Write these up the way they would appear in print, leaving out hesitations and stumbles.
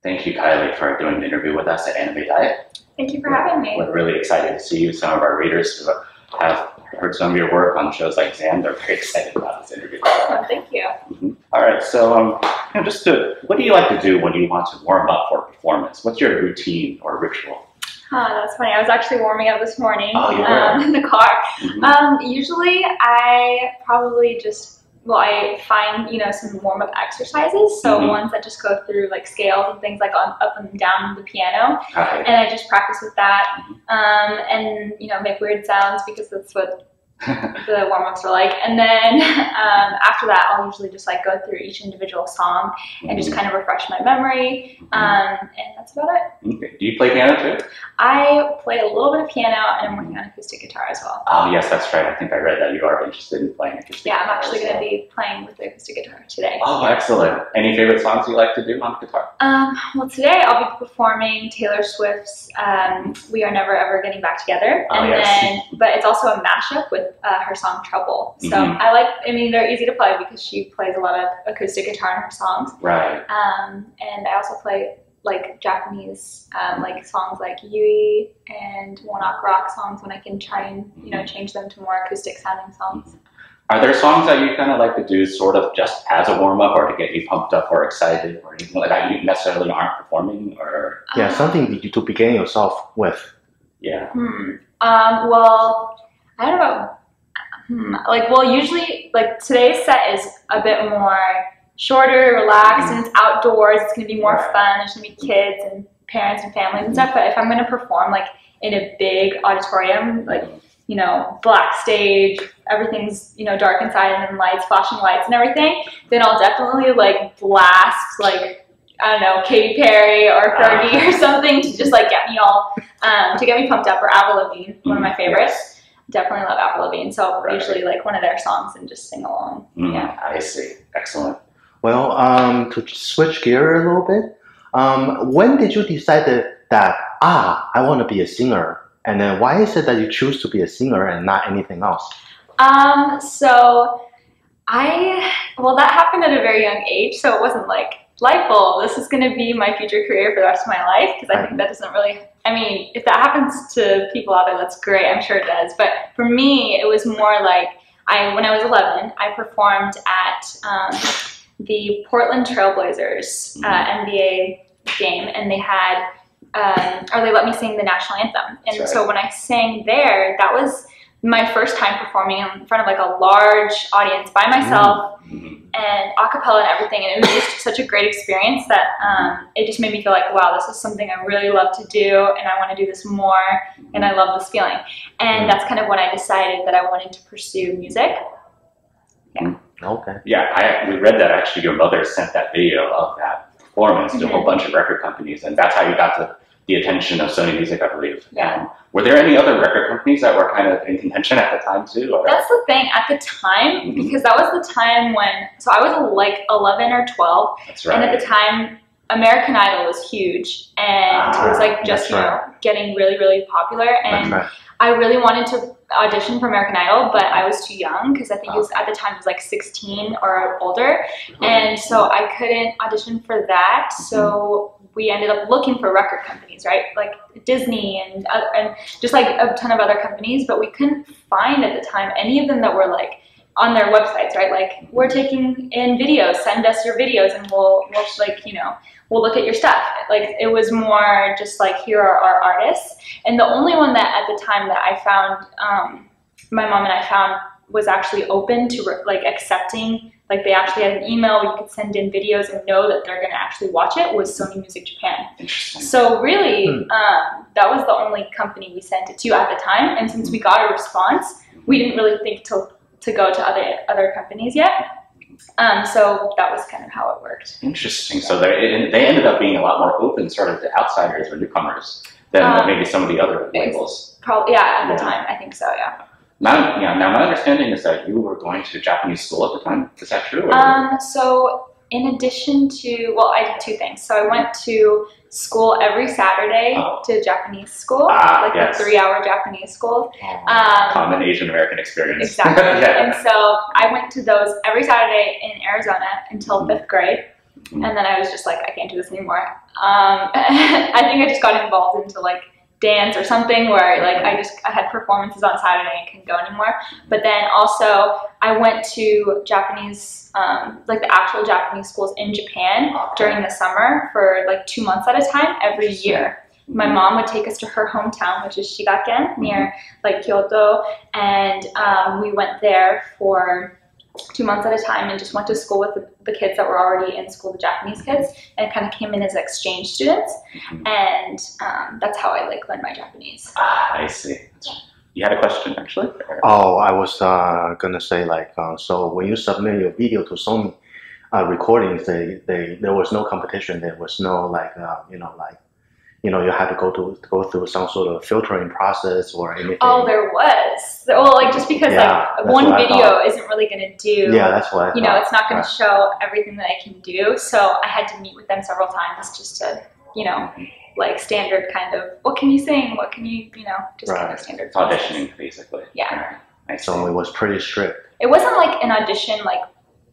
Thank you, Kylie, for doing the interview with us at Anime Diet. Thank you for having me. We're really excited to see you. Some of our readers who have heard some of your work on shows like Zan, they're very excited about this interview. Oh, thank you. All right, so what do you like to do when you want to warm up for a performance? What's your routine or ritual? That's funny. I was actually warming up this morning in the car. Usually I probably I find, some warm-up exercises. So ones that just go through like scales and things like on up and down the piano. Okay. And I just practice with that. And, make weird sounds because that's what the warm-ups are like. And then after that, I'll usually just like go through each individual song and just kind of refresh my memory. And that's about it. Okay. Do you play piano too? I play a little bit of piano and I'm working on acoustic guitar as well. Oh yes, that's right. I think I read that you are interested in playing acoustic guitar. Yeah, I'm actually going to be playing with the acoustic guitar today. Oh, excellent. Any favorite songs you like to do on guitar? Well, today I'll be performing Taylor Swift's We Are Never Ever Getting Back Together. But it's also a mashup with her song Trouble. So they're easy to play because she plays a lot of acoustic guitar in her songs. Right. And I also play like Japanese like songs like Yui and one-ok rock songs when I can try and change them to more acoustic sounding songs. Are there songs that you kind of like to do sort of just as a warm-up or to get you pumped up or excited or anything like that you necessarily aren't performing? Or something to begin yourself with. Yeah. Well, I don't know. Usually like today's set is a bit more shorter, relaxed, and it's outdoors. It's going to be more fun. There's going to be kids and parents and families and stuff. But if I'm going to perform like in a big auditorium, like, black stage, everything's, dark inside and then lights, flashing lights and everything, then I'll definitely like blast like, I don't know, Katy Perry or Fergie or something to just like get me all, to get me pumped up, or Avril Lavigne, one of my favorites. Definitely love Avril Lavigne. So usually like one of their songs and just sing along. Yeah. I see. Excellent. Well, to switch gear a little bit, when did you decide that I want to be a singer? And then why is it that you choose to be a singer and not anything else? That happened at a very young age. So it wasn't like, this is going to be my future career for the rest of my life. Because I think that doesn't really, if that happens to people out there, that's great. I'm sure it does. But for me, it was more like, when I was 11, I performed at the Portland Trailblazers NBA game, and they had, they let me sing the national anthem. And so when I sang there, that was my first time performing in front of like a large audience by myself and a cappella and everything. And it was just such a great experience that it just made me feel like, wow, this is something I really love to do and I want to do this more and I love this feeling. And that's kind of when I decided that I wanted to pursue music. Yeah. Okay. Yeah, we read that actually your mother sent that video of that performance to a whole bunch of record companies, and that's how you got the attention of Sony Music, I believe. Yeah. Were there any other record companies that were kind of in contention at the time too? Or? That's the thing, at the time, because that was the time when, so I was like 11 or 12, That's right. And at the time, American Idol was huge, and it was like just, getting really, really popular, and I really wanted to audition for American Idol, but I was too young because I think it was at the time it was like 16 or older, and so I couldn't audition for that. So we ended up looking for record companies, right? Like Disney and just like a ton of other companies, but we couldn't find at the time any of them that were like on their websites, right? Like, we're taking in videos, send us your videos and we'll like, we'll look at your stuff. Like, it was more just like, here are our artists. And the only one that at the time that I found, my mom and I found was actually open to like accepting, like they actually had an email where you could send in videos and know that they're gonna actually watch it, was Sony Music Japan. Interesting. So really, that was the only company we sent it to at the time. And since we got a response, we didn't really think to go to other companies yet. So that was kind of how it worked. Interesting. So they ended up being a lot more open sort of to outsiders or newcomers than maybe some of the other labels. Probably, yeah, at the time, I think so, yeah. Now my understanding is that you were going to Japanese school at the time. Is that true? So in addition to, well, I did two things. So I went to school every Saturday to Japanese school, like a 3-hour Japanese school. Common Asian American experience. Exactly. And so I went to those every Saturday in Arizona until 5th grade. And then I was just like, I can't do this anymore. I think I just got involved into like dance or something where like I had performances on Saturday and couldn't go anymore. But then also I went to Japanese, like the actual Japanese schools in Japan during the summer for like 2 months at a time every year. My mom would take us to her hometown, which is Shigaken, near like Kyoto, and we went there for 2 months at a time and just went to school with the kids that were already in school, the Japanese kids, and kind of came in as exchange students. And that's how I like learned my Japanese. I see. You had a question, actually? Oh, I was gonna say like, so when you submit your video to Sony recordings, there was no competition. There was no like, you had to go through some sort of filtering process or anything. Oh, there was. Well, like just because like one video isn't really gonna do. Yeah, that's what I thought. You know, it's not gonna show everything that I can do. So I had to meet with them several times just to, like standard kind of, what can you sing? What can you, just kind of standard. Auditioning, basically. Yeah. So it was pretty strict. It wasn't like an audition,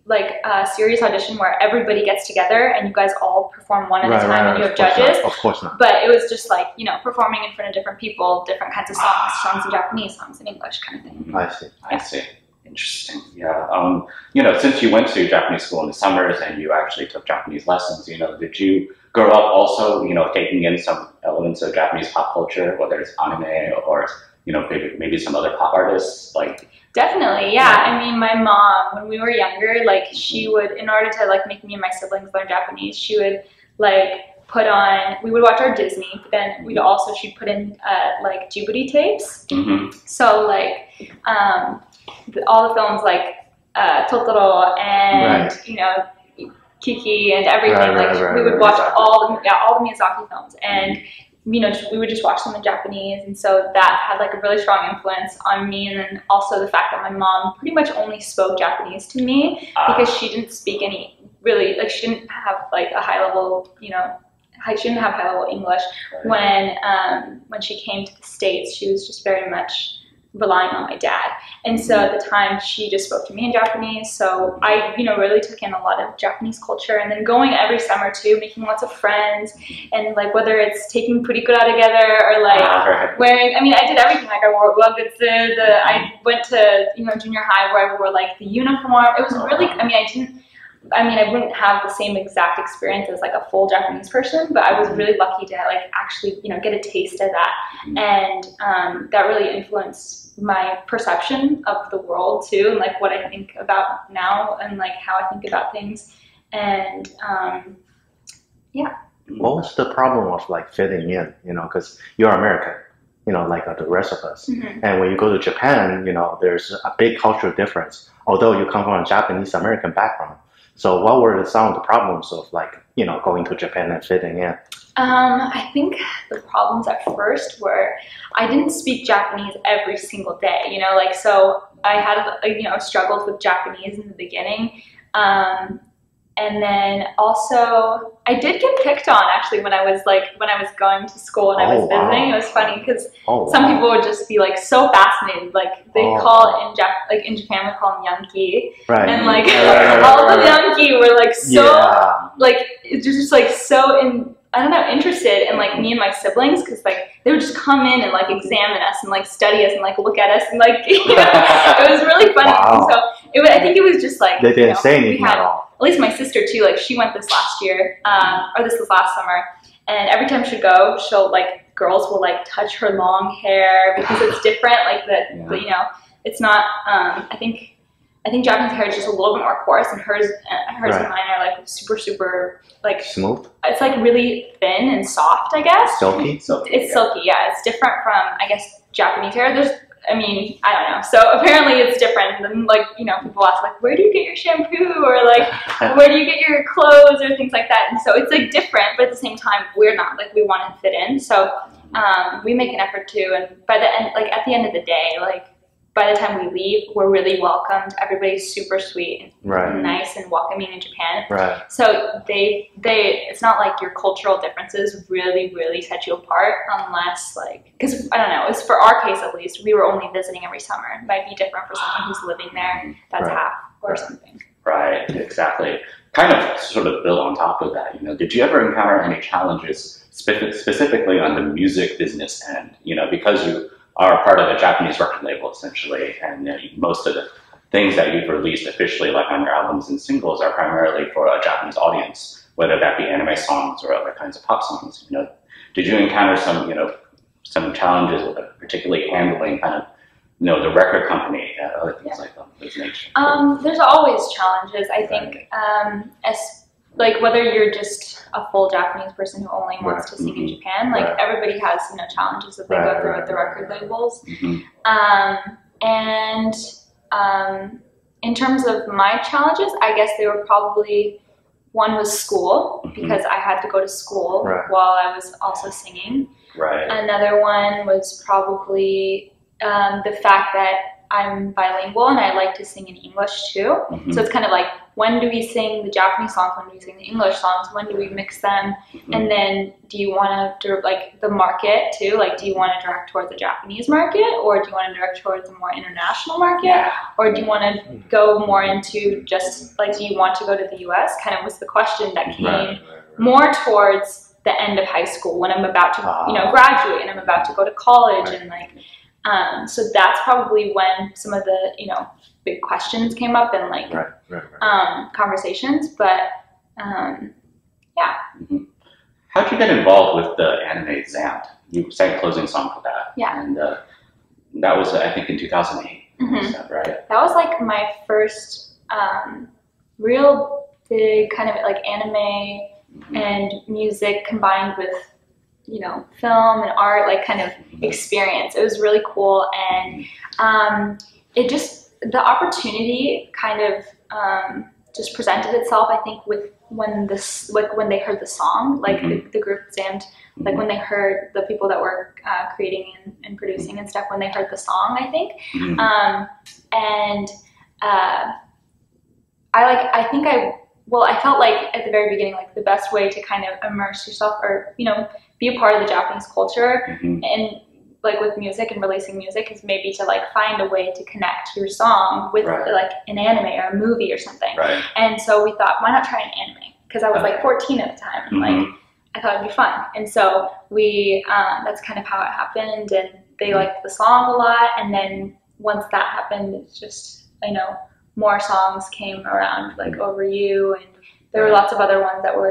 like a serious audition where everybody gets together and you guys all perform one at a time and you have judges. Of course not. But it was just like, performing in front of different people, different kinds of songs in Japanese, songs in English kind of thing. I see. I see. Interesting. Yeah. Since you went to Japanese school in the summers and you actually took Japanese lessons, did you grow up also, taking in some elements of Japanese pop culture, whether it's anime or, maybe some other pop artists like? Definitely, yeah. I mean, my mom, when we were younger, like she would, in order to like make me and my siblings learn Japanese, she would like put on, we would watch our Disney, but then she'd put in like Ghibli tapes. So like all the films like Totoro and, Kiki and everything, we would watch all the Miyazaki films, and we would just watch them in Japanese, and so that had like a really strong influence on me. And then also the fact that my mom pretty much only spoke Japanese to me because she didn't speak any really, like she didn't have like a high level, she didn't have high level English. When she came to the States, she was just very much relying on my dad. And so at the time she just spoke to me in Japanese. So I, really took in a lot of Japanese culture, and then going every summer too, making lots of friends, and like whether it's taking purikura together or like wearing, I did everything. Like I wore wagutsu, I went to, junior high where I wore like the uniform. It was really, I wouldn't have the same exact experience as like a full Japanese person, but I was really lucky to like actually, get a taste of that. And that really influenced my perception of the world too, and like what I think about now and like how I think about things. And yeah. What was the problem of like fitting in, because you're American, like the rest of us. And when you go to Japan, there's a big cultural difference, although you come from a Japanese American background. So what were some of the problems of like, going to Japan and fitting in? I think the problems at first were I didn't speak Japanese every single day, so I had, struggled with Japanese in the beginning. And then also I did get picked on actually when I was going to school and I was visiting. It was funny because some people would just be like so fascinated, like they call in Japan we call them Yankee, and like all the Yankee were like so like it's just like so interested in like me and my siblings, because like they would just come in and like examine us and like study us and like look at us and like it was really funny. So I think it was just like they didn't say anything at all. At least my sister too, like she went this last year, or this was last summer, and every time she'd go, girls will like touch her long hair because it's different, like it's not, I think Japanese hair is just a little bit more coarse, and hers and mine are like super like smooth. It's like really thin and soft, I guess. Silky? It's silky, yeah. It's different from, I guess, Japanese hair. I don't know. So apparently it's different. And like, people ask like, where do you get your shampoo? Or like, where do you get your clothes or things like that? And so it's like different, but at the same time, we're not, like we want to fit in. So we make an effort too. And by the end, like at the end of the day, like by the time we leave, we're really welcomed. Everybody's super sweet and nice and welcoming in Japan. Right. So it's not like your cultural differences really, really set you apart, unless like, because I don't know, it's for our case at least, we were only visiting every summer. It might be different for someone who's living there. That's half or something. Right, exactly. kind of sort of build on top of that, did you ever encounter any challenges specifically on the music business end? Because you are a part of a Japanese record label essentially, and most of the things that you've released officially, like on your albums and singles, are primarily for a Japanese audience, whether that be anime songs or other kinds of pop songs. Did you encounter some challenges, particularly handling kind of the record company and other things like that? There's always challenges. I think, as like whether you're just a full Japanese person who only wants to sing in Japan, like everybody has challenges that they go through with the record labels. And in terms of my challenges, I guess they were probably, one was school, because I had to go to school while I was also singing. Another one was probably the fact that I'm bilingual and I like to sing in English too. So it's kind of like, when do we sing the Japanese songs? When do we sing the English songs? When do we mix them? And then do you want to, like, the market too? Like, do you want to direct towards the Japanese market, or do you want to direct towards a more international market? Or do you want to go more into just, like, do you want to go to the US? Kind of was the question that came more towards the end of high school, when I'm about to, graduate and I'm about to go to college, and like, so that's probably when some of the, big questions came up and like, conversations, but, yeah. How'd you get involved with the anime Xamp? You sang closing song for that. And that was, I think, in 2008. Is that right? That was like my first real big kind of like anime and music combined with, film and art, like kind of experience. It was really cool, and it just, the opportunity kind of just presented itself, I think, with when they heard the song, like the group Xamp, like when they heard the people that were creating and producing and stuff, when they heard the song, I think. I felt like at the very beginning, like the best way to kind of immerse yourself or, be a part of the Japanese culture and like with music and releasing music is maybe to like find a way to connect your song with like an anime or a movie or something. And so we thought, why not try an anime? Because I was like 14 at the time, and like I thought it'd be fun. And so we, that's kind of how it happened, and they liked the song a lot. And then once that happened, it's just, more songs came around, like Over You, and there were lots of other ones that we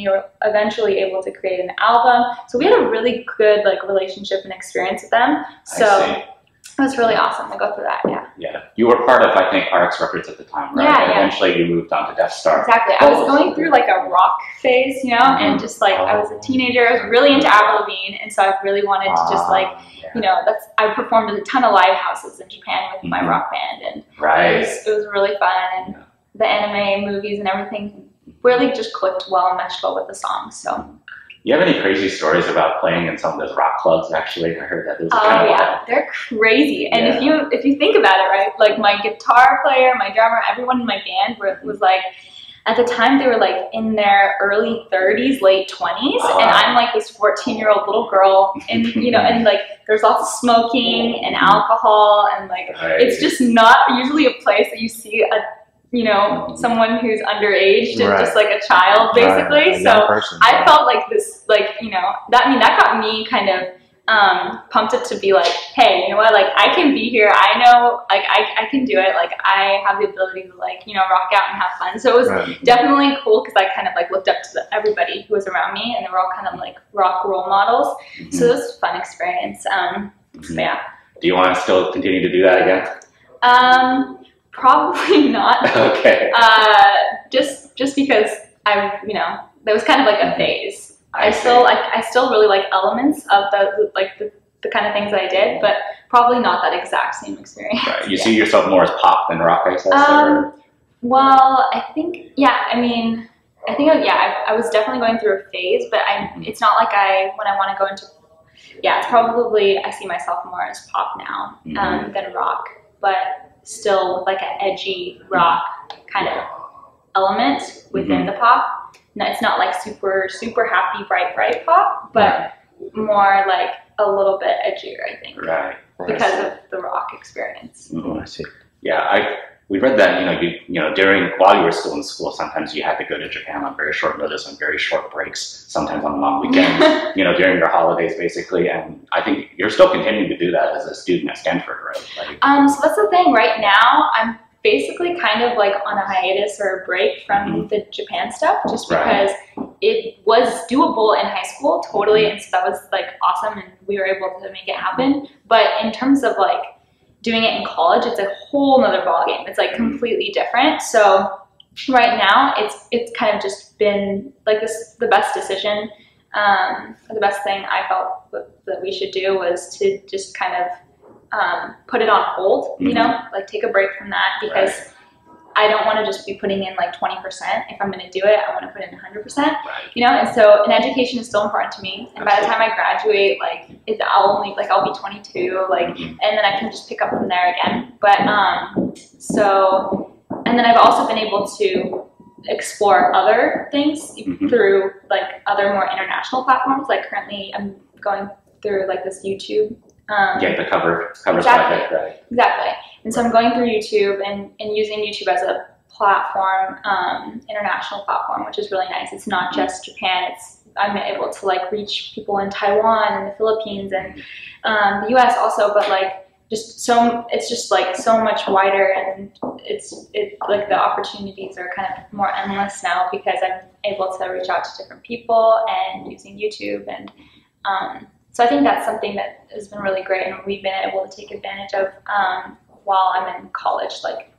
were eventually able to create an album. So we had a really good like relationship and experience with them. So it was really awesome to go through that. Yeah. You were part of, I think, RX Records at the time, right? Eventually you moved on to Death Star. Exactly. I was going through like a rock phase, and just like I was a teenager. I was really into Avril Lavigne, and so I really wanted to just like, I performed at a ton of live houses in Japan with my rock band, and it was really fun. And the anime, movies, and everything really just clicked well and matched well with the songs. So, you have any crazy stories about playing in some of those rock clubs? Actually, I heard that there's they're crazy. And if you think about it, right, like my guitar player, my drummer, everyone in my band was like, at the time they were like in their early 30s, late 20s, and I'm like this 14-year-old little girl, and and like there's lots of smoking and alcohol, and like it's just not usually a place that you see someone who's underage and just like a child, basically. So I felt like this, like, that got me kind of pumped up to be like, hey, you know what, like I can be here. I know, like I can do it. Like I have the ability to like, rock out and have fun. So it was definitely cool, because I kind of like looked up to everybody who was around me, and they were all kind of like rock role models. So it was a fun experience. Yeah. Do you want to still continue to do that again? Probably not. Okay. Just because that was kind of like a phase. I still really like elements of the kind of things that I did, but probably not that exact same experience. Right. You see yourself more as pop than rock, I guess? Well, I think, I was definitely going through a phase, but it's not like when I want to go into, it's probably, I see myself more as pop now than rock, but still with like an edgy rock kind of element within the pop. No, it's not like super, super happy, bright pop, but more like a little bit edgier, I think. Because of the rock experience. I see. Yeah, we read that during while you were still in school, sometimes you had to go to Japan on very short notice, on very short breaks, sometimes on long weekends, during your holidays, basically. And I think you're still continuing to do that as a student at Stanford, right? So that's the thing. Right now, I'm basically kind of like on a hiatus or a break from the Japan stuff, just because it was doable in high school, totally, and so that was like awesome, and we were able to make it happen. But in terms of like doing it in college, it's a whole nother ballgame. It's like completely different. So right now, it's kind of just been like the best decision. The best thing I felt that we should do was to just kind of put it on hold, like take a break from that, because I don't want to just be putting in like 20%. If I'm going to do it, I want to put in 100%, and so an education is still important to me. And by the time I graduate, like I'll be 22, and then I can just pick up from there again. But, and then I've also been able to explore other things through like other more international platforms. Like currently I'm going through like this YouTube the cover exactly, project, right? Exactly. And so I'm going through YouTube and using YouTube as a platform, international platform, which is really nice. It's not just Japan. I'm able to like reach people in Taiwan and the Philippines and the US also, but like it's just like so much wider, and it's like the opportunities are kind of more endless now because I'm able to reach out to different people and using YouTube. And so I think that's something that has been really great, and we've been able to take advantage of while I'm in college, like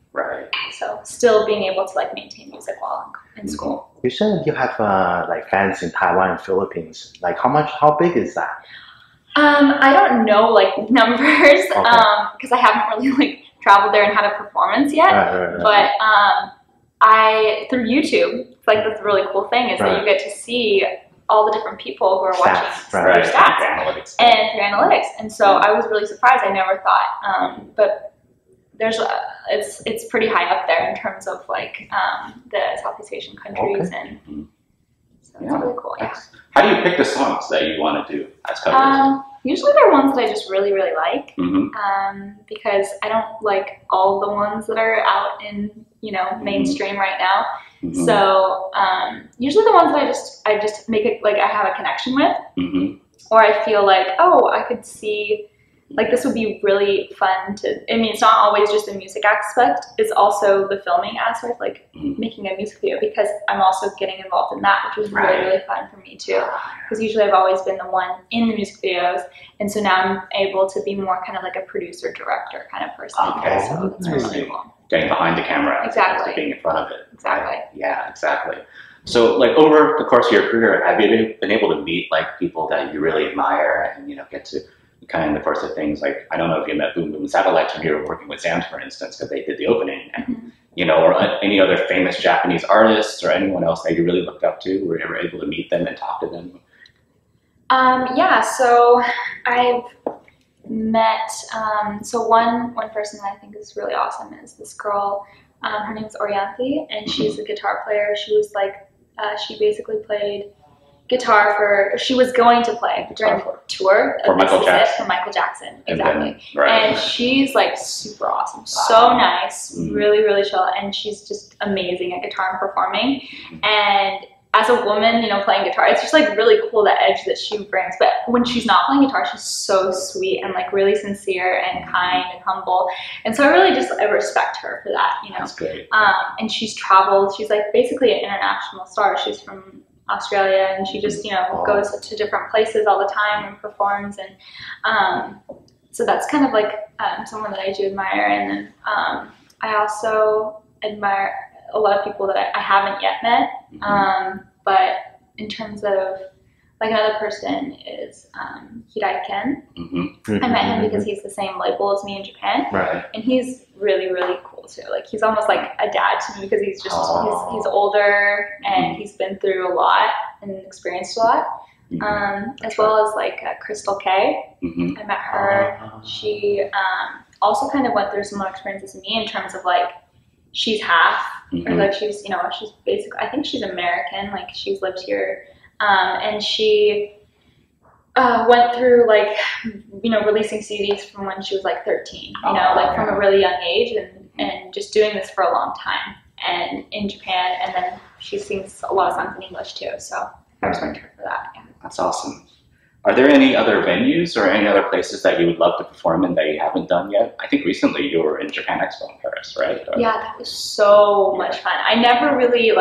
so still being able to like maintain music while I'm in school. You said you have like fans in Taiwan and Philippines. Like how big is that? I don't know like numbers because I haven't really like traveled there and had a performance yet. But I through YouTube, like that's the really cool thing is that you get to see all the different people who are watching their stats and through analytics. And so I was really surprised. I never thought, but there's it's pretty high up there in terms of like the Southeast Asian countries, and so it's really cool. How do you pick the songs that you want to do as covers? Usually they're ones that I just really, really like, because I don't like all the ones that are out in mainstream right now. So usually the ones that I just make it like I have a connection with, or I feel like, oh, I could see like this would be really fun to. I mean, it's not always just the music aspect; it's also the filming aspect, like making a music video, because I'm also getting involved in that, which is really, really fun for me too. Because usually I've always been the one in the music videos, and so now I'm able to be more kind of like a producer director kind of person. So that's really cool. Getting behind the camera, exactly, being in front of it. Exactly. Yeah, exactly. So, like over the course of your career, have you been able to meet like people that you really admire and get to kind of in the course of things? Like, I don't know if you met Boom Boom Satellites when you were working with Sam, for instance, because they did the opening, and or any other famous Japanese artists or anyone else that you really looked up to. Were you ever able to meet them and talk to them? Yeah. So I've met so one person that I think is really awesome is this girl. Her name is Orianthi, and she's a guitar player. She was like she basically played guitar she was going to play during the tour for Michael Jackson, exactly. And she's like super awesome, so nice, really, really chill, and she's just amazing at guitar and performing. And as a woman, playing guitar, it's just like really cool, the edge that she brings. But when she's not playing guitar, she's so sweet and like really sincere and kind and humble. And so I respect her for that, That's great. And she's traveled. She's like basically an international star. She's from Australia, and she just goes to different places all the time and performs. And so that's kind of like someone that I do admire. And then I also admire a lot of people that I haven't yet met, but in terms of like another person is Hirai Ken. I met him because he's the same label as me in Japan, and he's really, really cool too. Like he's almost like a dad to me because he's just he's older and he's been through a lot and experienced a lot, as well as like Crystal K. I met her. She also kind of went through similar experiences to me in terms of like she's half, or like she's she's basically, I think she's American, like she's lived here, and she went through like releasing CDs from when she was like 13, like from a really young age, and and just doing this for a long time and in Japan, and then she sings a lot of songs in English too, so I respect her for that. Yeah. That's awesome. Are there any other venues or any other places that you would love to perform in that you haven't done yet? I think recently you were in Japan Expo in Paris, right? Yeah, that was so much fun. I never really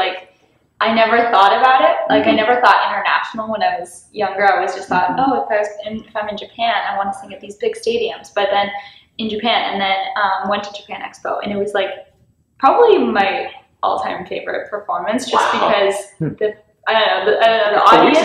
I never thought about it. Like I never thought international when I was younger. I always just thought, oh, if I'm in Japan, I want to sing at these big stadiums. But then in Japan, and then went to Japan Expo, and it was like probably my all-time favorite performance, just because the audience.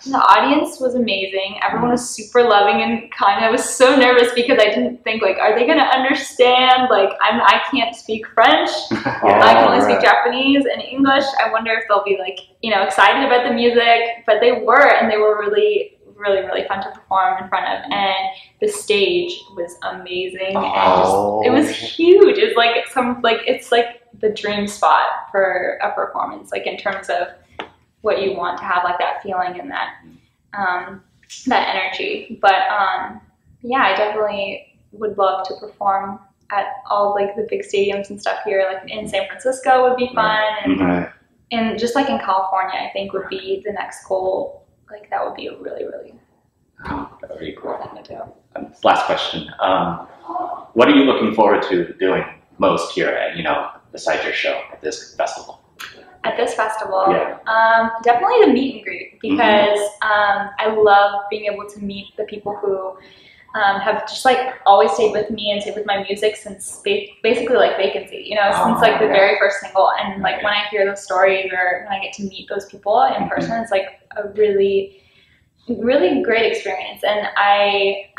The audience was amazing. Everyone was super loving and kind. I was so nervous because I didn't think like, are they gonna understand? Like I can't speak French. I can only speak Japanese and English. I wonder if they'll be like, excited about the music. But they were, and they were really, really, really fun to perform in front of. And the stage was amazing. And it was huge. It was it's like the dream spot for a performance, like in terms of what you want to have, like that feeling and that that energy. But yeah, I definitely would love to perform at all like the big stadiums and stuff here, like in San Francisco would be fun, and just like in California, I think would be the next goal. Like that would be a really, really very cool thing to do. Last question: what are you looking forward to doing most here at besides your show at this festival? At this festival, definitely the meet and greet, because I love being able to meet the people who have just like always stayed with me and stayed with my music since basically like Vacancy, since like the very first single. And like when I hear those stories or when I get to meet those people in person, it's like a really, really great experience. And I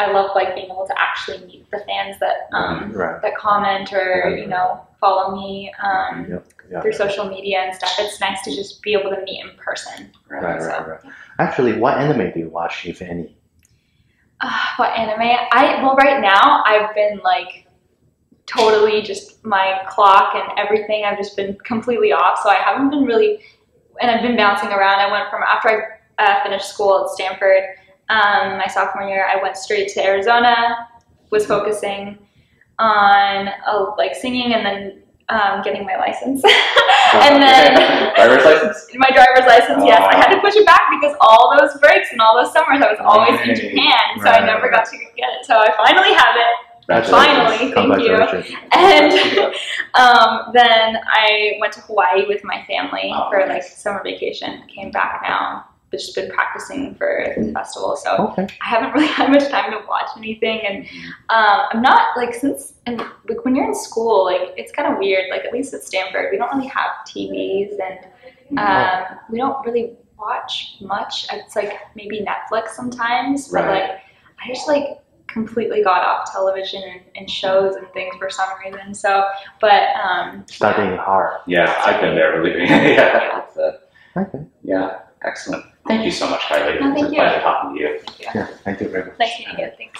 love like being able to actually meet the fans that that comment or follow me through social media and stuff. It's nice to just be able to meet in person. Right. Actually, what anime do you watch, if any? What anime? Right now I've been like totally just my clock and everything. I've just been completely off, so I haven't been really, and I've been bouncing around. I went from after I finished school at Stanford. My sophomore year, I went straight to Arizona, was focusing on like singing, and then getting my license. And then driver's license? My driver's license, yes. I had to push it back because all those breaks and all those summers I was always in Japan, so I never got to get it. So I finally have it. Finally, thank you. And then I went to Hawaii with my family for like summer vacation. Came back now. But just been practicing for the festival, so I haven't really had much time to watch anything. And I'm not like like when you're in school, like it's kind of weird. Like at least at Stanford, we don't really have TVs, and we don't really watch much. It's like maybe Netflix sometimes, but like I just like completely got off television and shows and things for some reason. So, but studying hard. Yeah, I've been there, believe me. Yeah, excellent. Thank you so much, Kylee. No, thank it's a pleasure talking to you. Thank you. Yeah, thank you very much. Nice meeting you. Thanks.